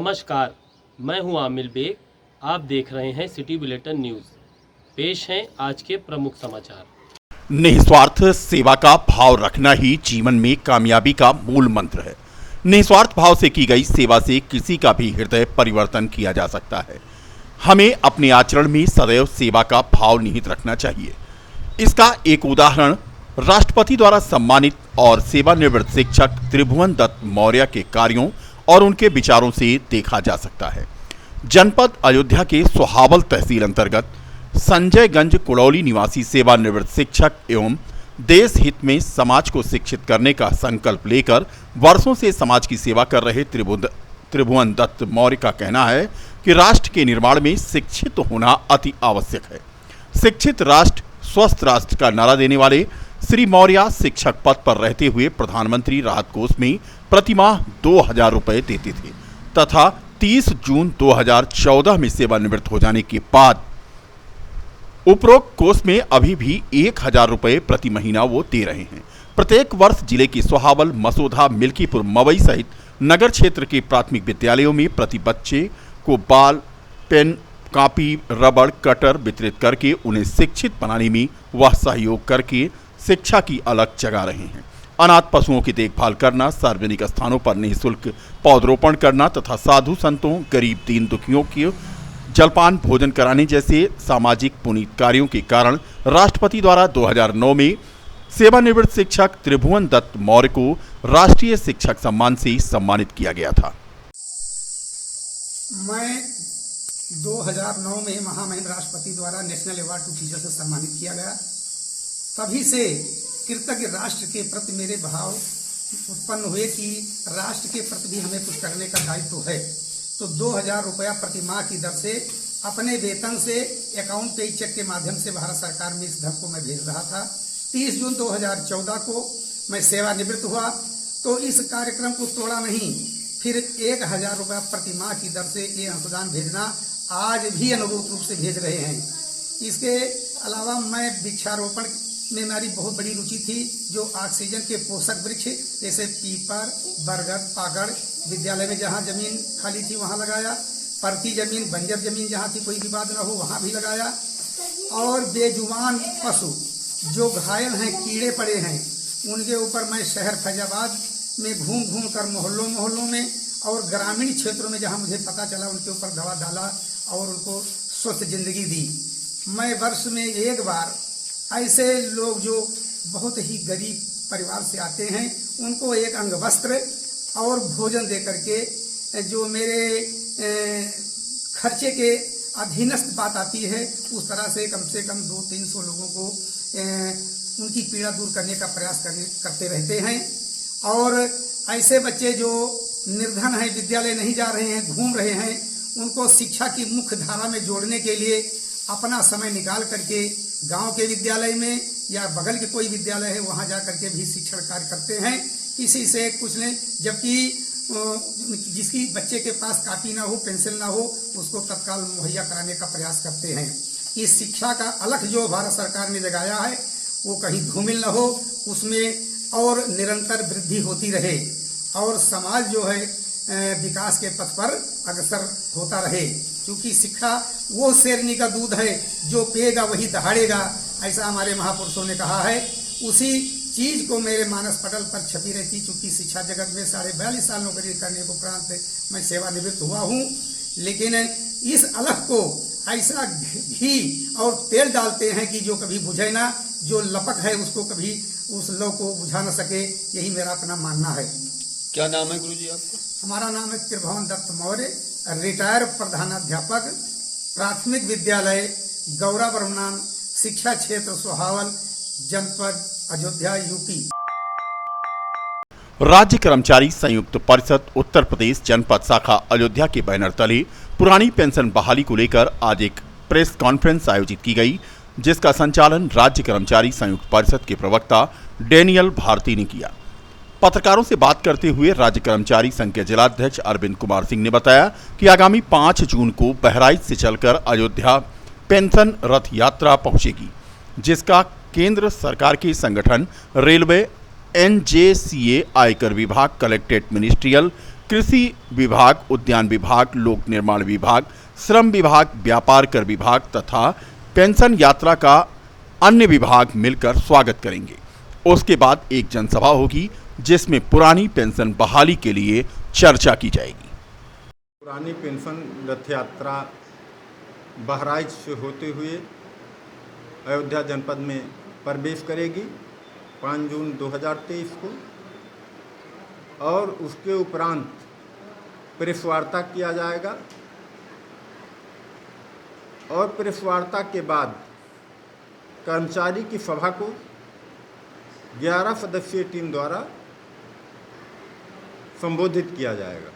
नमस्कार, मैं हूं आमिर बेग। आप देख रहे हैं सिटी बुलेटिन न्यूज़। पेश हैं आज के प्रमुख समाचार। निस्वार्थ सेवा का भाव रखना ही जीवन में कामयाबी का मूल मंत्र है। निस्वार्थ भाव से की गई सेवा से किसी का भी हृदय परिवर्तन किया जा सकता है। हमें अपने आचरण में सदैव सेवा का भाव निहित रखना चाहिए। इसका एक उदाहरण राष्ट्रपति द्वारा सम्मानित और सेवानिवृत्त शिक्षक त्रिभुवन दत्त मौर्य के कार्यों और उनके विचारों से देखा जा सकता है। जनपद अयोध्या के सोहावल तहसील अंतर्गत संजयगंज कुड़ौली निवासी सेवानिवृत्त शिक्षक एवं देश हित में समाज को शिक्षित करने का संकल्प लेकर वर्षों से समाज की सेवा कर रहे त्रिभुवन दत्त मौर्य का कहना है कि राष्ट्र के निर्माण में शिक्षित होना अति आवश्यक है। शिक्षित राष्ट्र स्वस्थ राष्ट्र का नारा देने वाले श्री मौर्य शिक्षक पद पर रहते हुए प्रधानमंत्री राहत कोष में प्रतिमाह 2000 रुपये देते थे तथा 30 जून 2014 में सेवानिवृत्त हो जाने के बाद उपरोक्त कोष में अभी भी 1000 रुपये प्रति महीना वो दे रहे हैं। प्रत्येक वर्ष जिले के सोहावल, मसोधा, मिल्कीपुर, मवई सहित नगर क्षेत्र के प्राथमिक विद्यालयों में प्रति बच्चे को बाल, पेन, कॉपी, रबड़, कटर वितरित करके उन्हें शिक्षित बनाने में वह सहयोग करके शिक्षा की अलग जगा रहे हैं। अनाथ पशुओं की देखभाल करना, सार्वजनिक स्थानों पर निःशुल्क पौधरोपण करना तथा साधु संतों, गरीब दीन दुखियों की जलपान भोजन कराने जैसे सामाजिक पुनीत कार्यों के कारण राष्ट्रपति द्वारा 2009 में सेवानिवृत्त शिक्षक त्रिभुवन दत्त मौर्य को राष्ट्रीय शिक्षक सम्मान से सम्मानित किया गया था। मैं 2009 में महामहिम राष्ट्रपति द्वारा नेशनल अवार्ड टू टीचर से सम्मानित किया गया। तभी से कृतज्ञ राष्ट्र के प्रति मेरे भाव उत्पन्न हुए कि राष्ट्र के प्रति भी हमें कुछ करने का दायित्व है। तो 2000 रुपया प्रति माह की दर से अपने वेतन से अकाउंट पे चेक के माध्यम से भारत सरकार में इस धन को मैं भेज रहा था। 30 जून 2014 को मैं सेवानिवृत्त हुआ तो इस कार्यक्रम को तोड़ा नहीं, फिर 1000 रुपया प्रति माह की दर से ये अंशदान भेजना आज भी अनुरूप रूप से भेज रहे हैं। इसके अलावा मैं वृक्षारोपण में मेरी बहुत बड़ी रुचि थी। जो ऑक्सीजन के पोषक वृक्ष जैसे पीपल, बरगद, पाकड़, विद्यालय में जहाँ जमीन खाली थी वहाँ लगाया, परती जमीन, बंजर जमीन जहाँ थी कोई विवाद न हो वहाँ भी लगाया, और बेजुबान पशु जो घायल हैं, कीड़े पड़े हैं, उनके ऊपर मैं शहर फैजाबाद में घूम घूम कर मोहल्लों में और ग्रामीण क्षेत्रों में जहाँ मुझे पता चला उनके ऊपर दवा डाला और उनको स्वस्थ जिंदगी दी। मैं वर्ष में एक बार ऐसे लोग जो बहुत ही गरीब परिवार से आते हैं उनको एक अंग वस्त्र और भोजन दे करके जो मेरे खर्चे के अधीनस्थ बात आती है उस तरह से कम 200-300 लोगों को उनकी पीड़ा दूर करने का प्रयास करते रहते हैं। और ऐसे बच्चे जो निर्धन हैं, विद्यालय नहीं जा रहे हैं, घूम रहे हैं, उनको शिक्षा की मुख्य धारा में जोड़ने के लिए अपना समय निकाल करके गांव के विद्यालय में या बगल के कोई विद्यालय है वहां जा करके भी शिक्षण कार्य करते हैं। किसी से कुछ नहीं, जबकि जिसकी बच्चे के पास कॉपी ना हो, पेंसिल ना हो, उसको तत्काल मुहैया कराने का प्रयास करते हैं। इस शिक्षा का अलख जो भारत सरकार ने जगाया है वो कहीं धूमिल न हो, उसमें और निरंतर वृद्धि होती रहे और समाज जो है विकास के पथ पर अग्रसर होता रहे। क्योंकि शिक्षा वो शेरनी का दूध है जो पिएगा वही दहाड़ेगा, ऐसा हमारे महापुरुषों ने कहा है। उसी चीज को मेरे मानस पटल पर छपी रहती। चूंकि शिक्षा जगत में 42.5 साल नौकरी करने के उपरांत मैं सेवानिवृत्त हुआ हूँ, लेकिन इस अलख को ऐसा घी और तेल डालते हैं कि जो कभी बुझे ना, जो लपक है उसको कभी उस लौ को बुझा न सके। यही मेरा अपना मानना है। क्या नाम है गुरुजी आपका? हमारा नाम है त्रिभुवन दत्त मौर्य, रिटायर प्रधानाध्यापक, प्राथमिक विद्यालय गौरा ब्रह्मनाम शिक्षा क्षेत्र सोहावल, जनपद अयोध्या, यूपी। राज्य कर्मचारी संयुक्त परिषद उत्तर प्रदेश जनपद शाखा अयोध्या के बैनर तले पुरानी पेंशन बहाली को लेकर आज एक प्रेस कॉन्फ्रेंस आयोजित की गई, जिसका संचालन राज्य कर्मचारी संयुक्त परिषद के प्रवक्ता डेनियल भारती ने किया। पत्रकारों से बात करते हुए राज्य कर्मचारी संघ के जिलाध्यक्ष अरविंद कुमार सिंह ने बताया कि आगामी 5 जून को बहराइच से चलकर अयोध्या पेंशन रथ यात्रा पहुंचेगी, जिसका केंद्र सरकार के संगठन रेलवे, NJCA, आयकर विभाग, कलेक्ट्रेट मिनिस्ट्रियल कृषि विभाग, उद्यान विभाग, लोक निर्माण विभाग, श्रम विभाग, व्यापार कर विभाग तथा पेंशन यात्रा का अन्य विभाग मिलकर स्वागत करेंगे। उसके बाद एक जनसभा होगी जिसमें पुरानी पेंशन बहाली के लिए चर्चा की जाएगी। पुरानी पेंशन रथ यात्रा बहराइच से होते हुए अयोध्या जनपद में प्रवेश करेगी 5 जून 2023 को, और उसके उपरांत प्रेस वार्ता किया जाएगा और प्रेस वार्ता के बाद कर्मचारी की सभा को 11 सदस्यीय टीम द्वारा संबोधित किया जाएगा।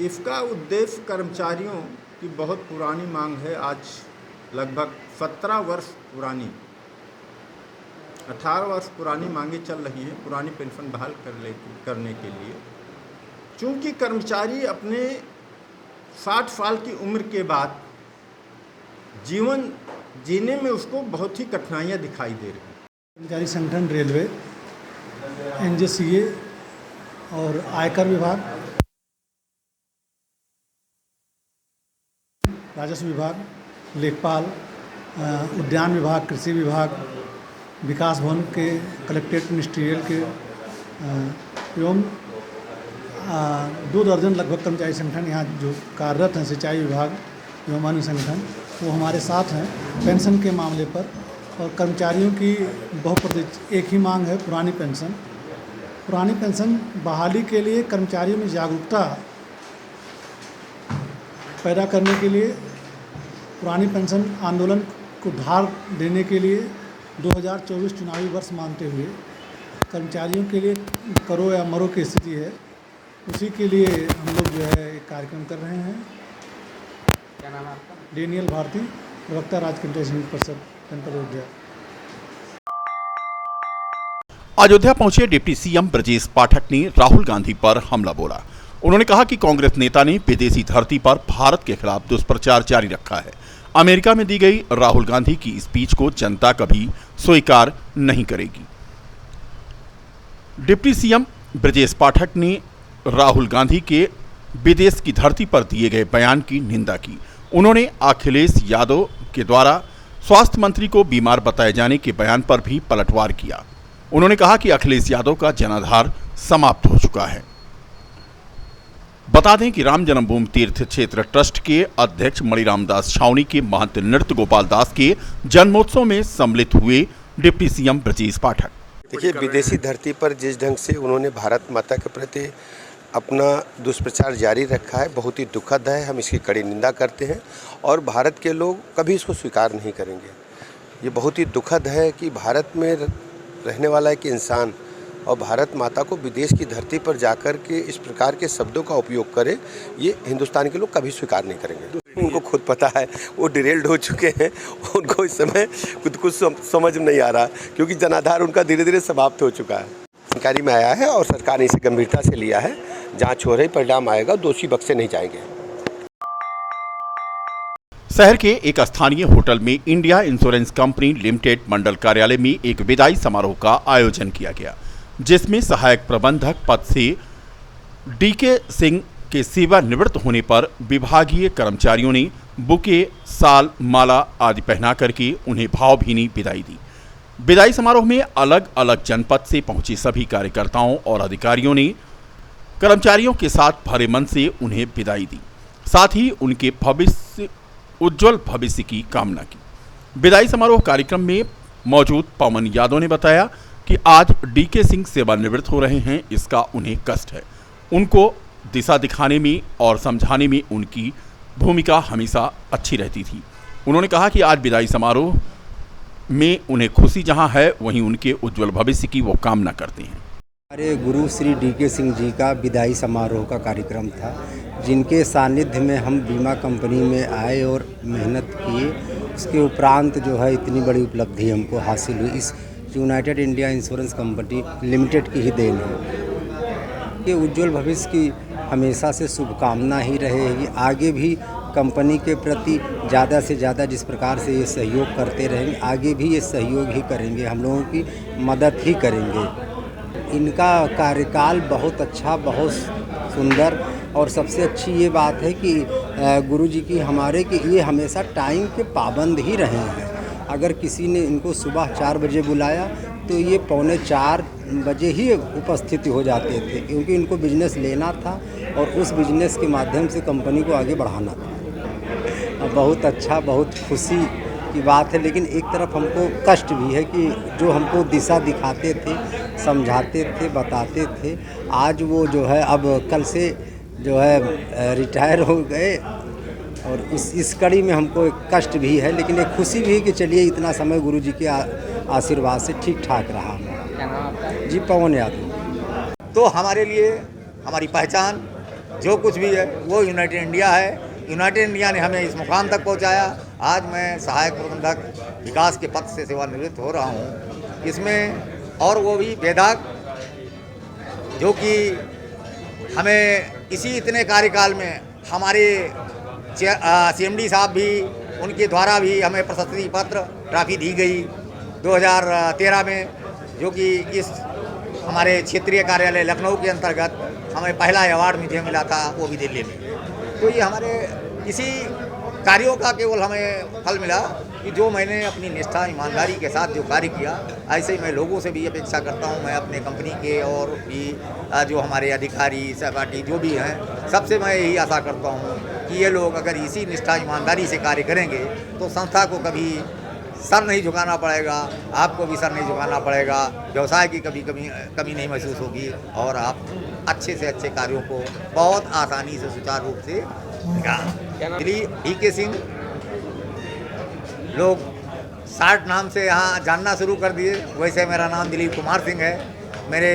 इसका उद्देश्य कर्मचारियों की बहुत पुरानी मांग है, आज लगभग 17 वर्ष पुरानी, 18 वर्ष पुरानी मांगे चल रही हैं पुरानी पेंशन बहाल करने के लिए। चूँकि कर्मचारी अपने 60 साल की उम्र के बाद जीवन जीने में उसको बहुत ही कठिनाइयाँ दिखाई दे रही हैं। कर्मचारी संगठन रेलवे, एनजेसीए और आयकर विभाग, राजस्व विभाग, लेखपाल, उद्यान विभाग, कृषि विभाग, विकास भवन के, कलेक्ट्रेट मिनिस्ट्रियल के एवं 2 दर्जन लगभग कर्मचारी संगठन यहाँ जो कार्यरत हैं, सिंचाई विभाग एवं अन्य संगठन, वो हमारे साथ हैं पेंशन के मामले पर। और कर्मचारियों की बहुप्रतीक्षित एक ही मांग है, पुरानी पेंशन। पुरानी पेंशन बहाली के लिए कर्मचारियों में जागरूकता पैदा करने के लिए, पुरानी पेंशन आंदोलन को धार देने के लिए 2024 चुनावी वर्ष मानते हुए कर्मचारियों के लिए करो या मरो की स्थिति है, उसी के लिए हम लोग जो है एक कार्यक्रम कर रहे हैं। क्या नाम है आपका? डेनियल भारती, प्रवक्ता राज्य कर्मचारी संघ परिषद जनपद अयोध्या। अयोध्या पहुंचे डिप्टी सीएम ब्रजेश पाठक ने राहुल गांधी पर हमला बोला। उन्होंने कहा कि कांग्रेस नेता ने विदेशी धरती पर भारत के खिलाफ दुष्प्रचार जारी रखा है। अमेरिका में दी गई राहुल गांधी की स्पीच को जनता कभी स्वीकार नहीं करेगी। डिप्टी सीएम ब्रजेश पाठक ने राहुल गांधी के विदेश की धरती पर दिए गए बयान की निंदा की। उन्होंने अखिलेश यादव के द्वारा स्वास्थ्य मंत्री को बीमार बताए जाने के बयान पर भी पलटवार किया। उन्होंने कहा कि अखिलेश यादव का जनाधार समाप्त हो चुका है। बता दें कि राम जन्मभूमि तीर्थ क्षेत्र ट्रस्ट के अध्यक्ष मणिराम दास छावनी के महंत नृत्य गोपाल दास के जन्मोत्सव में सम्मिलित हुए डिप्टी सीएम ब्रजेश पाठक। देखिए, विदेशी धरती पर जिस ढंग से उन्होंने भारत माता के प्रति अपना दुष्प्रचार जारी रखा है, बहुत ही दुखद है। हम इसकी कड़ी निंदा करते हैं और भारत के लोग कभी इसको स्वीकार नहीं करेंगे। ये बहुत ही दुखद है कि भारत में रहने वाला एक इंसान और भारत माता को विदेश की धरती पर जाकर के इस प्रकार के शब्दों का उपयोग करे, ये हिंदुस्तान के लोग कभी स्वीकार नहीं करेंगे। उनको खुद पता है, वो डिरेल्ड हो चुके हैं, उनको इस समय कुछ समझ नहीं आ रहा, क्योंकि जनाधार उनका धीरे धीरे समाप्त हो चुका है। जानकारी में आया है और सरकार ने इसे गंभीरता से लिया है। जांच हो रही, परिणाम आएगा, दोषी बख्शे नहीं जाएंगे। शहर के एक स्थानीय होटल में इंडिया इंश्योरेंस कंपनी लिमिटेड मंडल कार्यालय में एक विदाई समारोह का आयोजन किया गया, जिसमें सहायक प्रबंधक पद से डीके सिंह के सेवानिवृत्त होने पर विभागीय कर्मचारियों ने बुके, साल, माला आदि पहना करके उन्हें भावभीनी विदाई दी। विदाई समारोह में अलग अलग जनपद से पहुंचे सभी कार्यकर्ताओं और अधिकारियों ने कर्मचारियों के साथ भरे मन से उन्हें विदाई दी, साथ ही उनके उज्जवल भविष्य की कामना की। विदाई समारोह कार्यक्रम में मौजूद पवन यादव ने बताया कि आज डीके सिंह सेवानिवृत्त हो रहे हैं, इसका उन्हें कष्ट है। उनको दिशा दिखाने में और समझाने में उनकी भूमिका हमेशा अच्छी रहती थी। उन्होंने कहा कि आज विदाई समारोह में उन्हें खुशी जहां है, वहीं उनके उज्जवल भविष्य की वो कामना करते हैं। हमारे गुरु श्री डीके सिंह जी का विदाई समारोह का कार्यक्रम था, जिनके सानिध्य में हम बीमा कंपनी में आए और मेहनत किए। उसके उपरांत जो है इतनी बड़ी उपलब्धि हमको हासिल हुई, इस United India insurance company limited की ही देन है। ये उज्जवल भविष्य की हमेशा से शुभकामना ही रहेगी। आगे भी कंपनी के प्रति ज़्यादा से ज़्यादा जिस प्रकार से ये सहयोग करते रहेंगे, आगे भी ये सहयोग ही करेंगे, हम लोगों की मदद ही करेंगे। इनका कार्यकाल बहुत अच्छा, बहुत सुंदर। और सबसे अच्छी ये बात है कि गुरुजी की हमारे कि ये हमेशा टाइम के पाबंद ही रहे हैं। अगर किसी ने इनको सुबह 4 बजे बुलाया तो ये 3:45 बजे ही उपस्थित हो जाते थे, क्योंकि इनको बिजनेस लेना था और उस बिजनेस के माध्यम से कंपनी को आगे बढ़ाना था। बहुत अच्छा, बहुत खुशी की बात है। लेकिन एक तरफ हमको कष्ट भी है कि जो हमको दिशा दिखाते थे, समझाते थे, बताते थे, आज वो जो है अब कल से जो है रिटायर हो गए। और इस कड़ी में हमको एक कष्ट भी है, लेकिन एक खुशी भी है कि चलिए इतना समय गुरुजी के आशीर्वाद से ठीक ठाक रहा हमारा। जी, पवन यादव। तो हमारे लिए हमारी पहचान जो कुछ भी है वो यूनाइटेड इंडिया है। यूनाइटेड इंडिया ने हमें इस मुकाम तक पहुंचाया। आज मैं सहायक प्रबंधक विकास के पद से सेवानिवृत्त हो रहा हूं, इसमें और वो भी बेदाग, जो कि हमें इतने कार्यकाल में हमारे CMD साहब भी, उनके द्वारा भी हमें प्रशस्ति पत्र ट्रॉफी दी गई 2013 में, जो कि इस हमारे क्षेत्रीय कार्यालय लखनऊ के अंतर्गत हमें पहला अवार्ड मुझे मिला था, वो भी दिल्ली में। तो ये हमारे इसी कार्यों का केवल हमें फल मिला कि जो मैंने अपनी निष्ठा ईमानदारी के साथ जो कार्य किया, ऐसे ही मैं लोगों से भी अपेक्षा करता हूं। मैं अपने कंपनी के और भी जो हमारे अधिकारी सहपाठी जो भी हैं, सबसे मैं यही आशा करता हूं कि ये लोग अगर इसी निष्ठा ईमानदारी से कार्य करेंगे तो संस्था को कभी सर नहीं झुकाना पड़ेगा, आपको भी सर नहीं झुकाना पड़ेगा, व्यवसाय की कभी कमी नहीं महसूस होगी और आप अच्छे से अच्छे कार्यों को बहुत आसानी से सुचारू रूप से दिलीप DK सिंह, लोग शार्ट नाम से यहाँ जानना शुरू कर दिए। वैसे मेरा नाम दिलीप कुमार सिंह है। मेरे